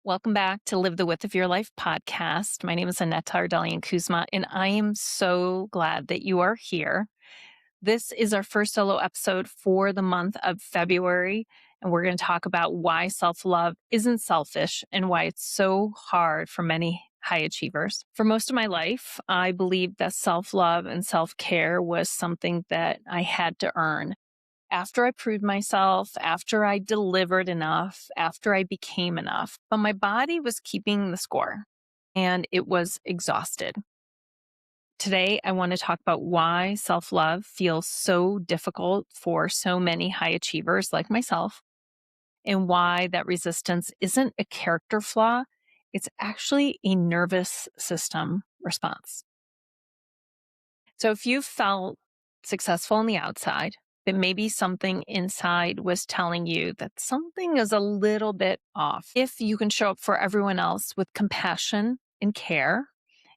Welcome back to Live the Width of Your Life podcast. My name is Aneta Kuzma, and I am so glad that you are here. This is our first solo episode for the month of February, and we're going to talk about why self-love isn't selfish and why it's so hard for many high achievers. For most of my life, I believed that self-love and self-care was something that I had to earn. After I proved myself, after I delivered enough, after I became enough. But my body was keeping the score and it was exhausted. Today, I want to talk about why self love feels so difficult for so many high achievers like myself, and why that resistance isn't a character flaw, it's actually a nervous system response. So if you felt successful on the outside, but maybe something inside was telling you that something is a little bit off. If you can show up for everyone else with compassion and care,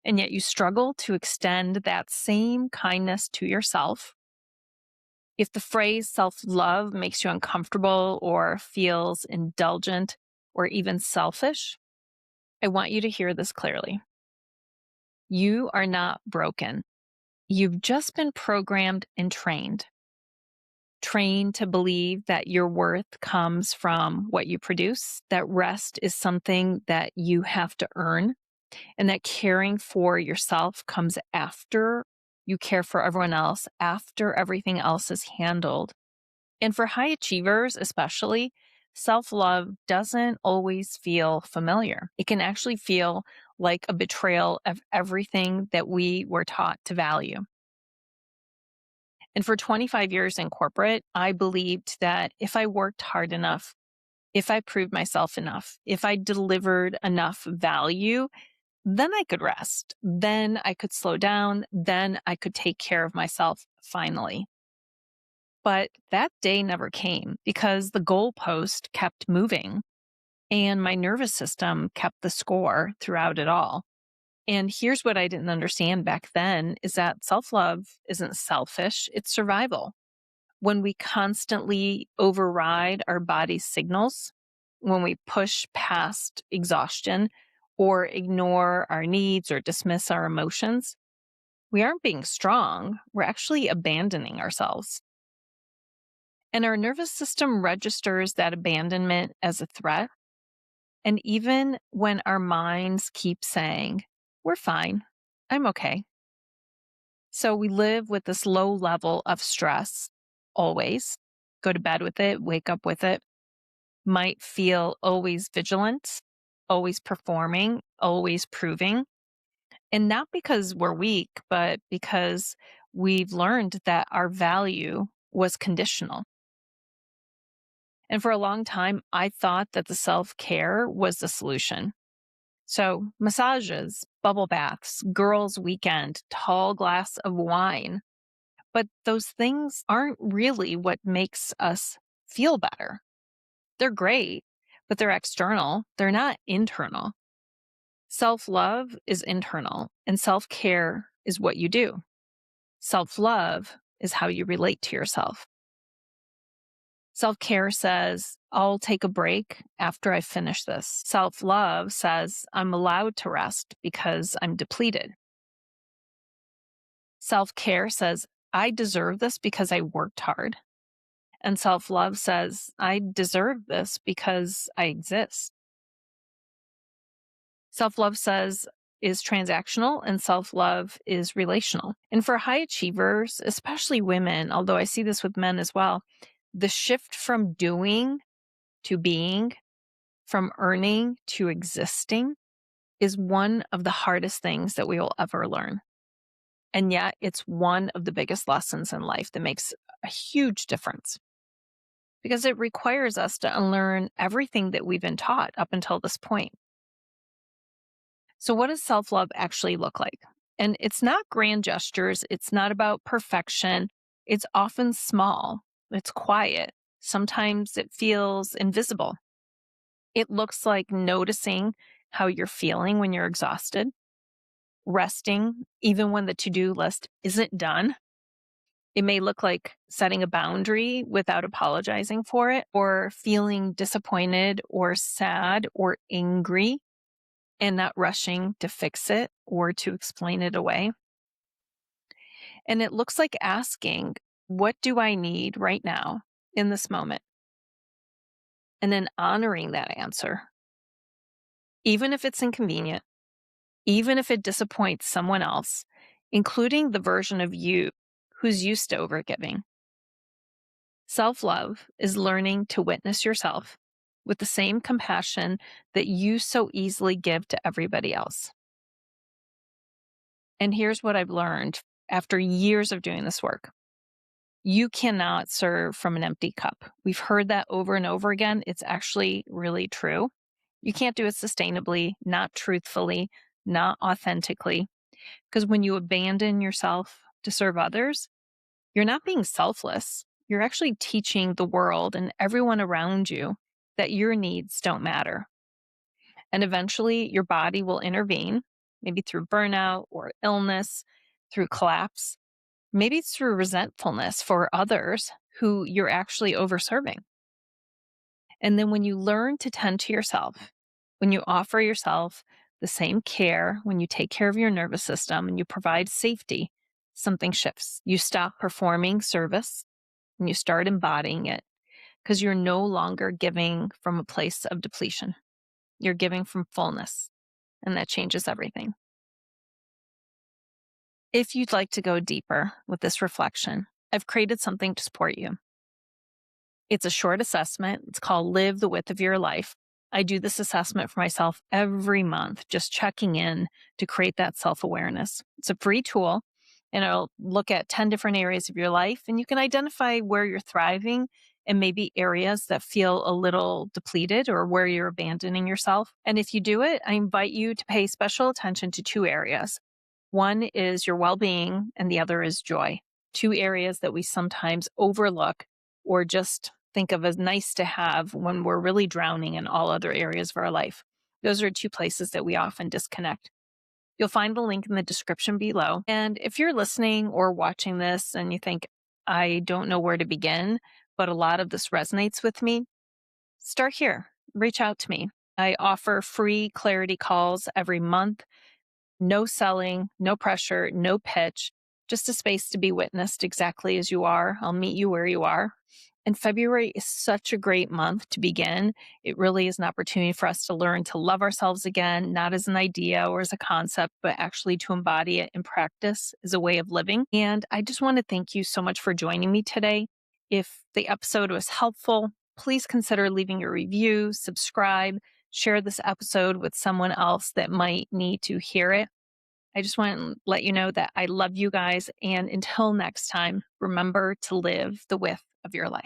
and yet you struggle to extend that same kindness to yourself, if the phrase self love makes you uncomfortable or feels indulgent or even selfish, I want you to hear this clearly. You are not broken. You've just been programmed and trained to believe that your worth comes from what you produce, that rest is something that you have to earn, and that caring for yourself comes after you care for everyone else, after everything else is handled. And for high achievers, especially, self love doesn't always feel familiar. It can actually feel like a betrayal of everything that we were taught to value. And for 25 years in corporate, I believed that if I worked hard enough, if I proved myself enough, if I delivered enough value, then I could rest. Then I could slow down. Then I could take care of myself finally. But that day never came because the goalpost kept moving and my nervous system kept the score throughout it all. And here's what I didn't understand back then is that self-love isn't selfish, it's survival. When we constantly override our body's signals, when we push past exhaustion or ignore our needs or dismiss our emotions, we aren't being strong. We're actually abandoning ourselves. And our nervous system registers that abandonment as a threat. And even when our minds keep saying, we're fine, I'm okay. So we live with this low level of stress always, go to bed with it, wake up with it, might feel always vigilant, always performing, always proving. And not because we're weak, but because we've learned that our value was conditional. And for a long time, I thought that the self care was the solution. So, massages, bubble baths, girls' weekend, tall glass of wine. But those things aren't really what makes us feel better. They're great, but they're external. They're not internal. Self love is internal, and self care is what you do. Self love is how you relate to yourself. Self care says, I'll take a break after I finish this. Self love says, I'm allowed to rest because I'm depleted. Self care says, I deserve this because I worked hard. And self love says, I deserve this because I exist. Self love says, is transactional and self love is relational. And for high achievers, especially women, although I see this with men as well, the shift from doing to being, from earning to existing, is one of the hardest things that we will ever learn. And yet, it's one of the biggest lessons in life that makes a huge difference because it requires us to unlearn everything that we've been taught up until this point. So, what does self love actually look like? And it's not grand gestures, it's not about perfection. It's often small, it's quiet. Sometimes it feels invisible. It looks like noticing how you're feeling when you're exhausted, resting even when the to do list isn't done, It may look like setting a boundary without apologizing for it, or feeling disappointed or sad or angry and not rushing to fix it or to explain it away. And it looks like asking, what do I need right now in this moment? And then honoring that answer, even if it's inconvenient, even if it disappoints someone else, including the version of you who's used to overgiving. Self-love is learning to witness yourself with the same compassion that you so easily give to everybody else. And here's what I've learned after years of doing this work. You cannot serve from an empty cup. We've heard that over and over again. It's actually really true. You can't do it sustainably, not truthfully, not authentically. Because when you abandon yourself to serve others, you're not being selfless. You're actually teaching the world and everyone around you that your needs don't matter. And eventually your body will intervene, maybe through burnout or illness, through collapse. Maybe it's through resentfulness for others who you're actually overserving. And then when you learn to tend to yourself, when you offer yourself the same care, when you take care of your nervous system and you provide safety, something shifts. You stop performing service and you start embodying it because you're no longer giving from a place of depletion. You're giving from fullness, and that changes everything. If you'd like to go deeper with this reflection, I've created something to support you. It's a short assessment. It's called Live the Width of Your Life. I do this assessment for myself every month, just checking in to create that self-awareness. It's a free tool, and it'll look at 10 different areas of your life, and you can identify where you're thriving and maybe areas that feel a little depleted or where you're abandoning yourself. And if you do it, I invite you to pay special attention to two areas. One is your well-being, and the other is joy. Two areas that we sometimes overlook or just think of as nice to have when we're really drowning in all other areas of our life. Those are two places that we often disconnect. You'll find the link in the description below. And if you're listening or watching this and you think, I don't know where to begin, but a lot of this resonates with me, start here. Reach out to me. I offer free clarity calls every month. No selling, no pressure, no pitch, just a space to be witnessed exactly as you are. I'll meet you where you are. And February is such a great month to begin. It really is an opportunity for us to learn to love ourselves again, not as an idea or as a concept, but actually to embody it in practice as a way of living. And I just want to thank you so much for joining me today. If the episode was helpful, please consider leaving a review, subscribe, share this episode with someone else that might need to hear it. I just want to let you know that I love you guys. And until next time, remember to live the width of your life.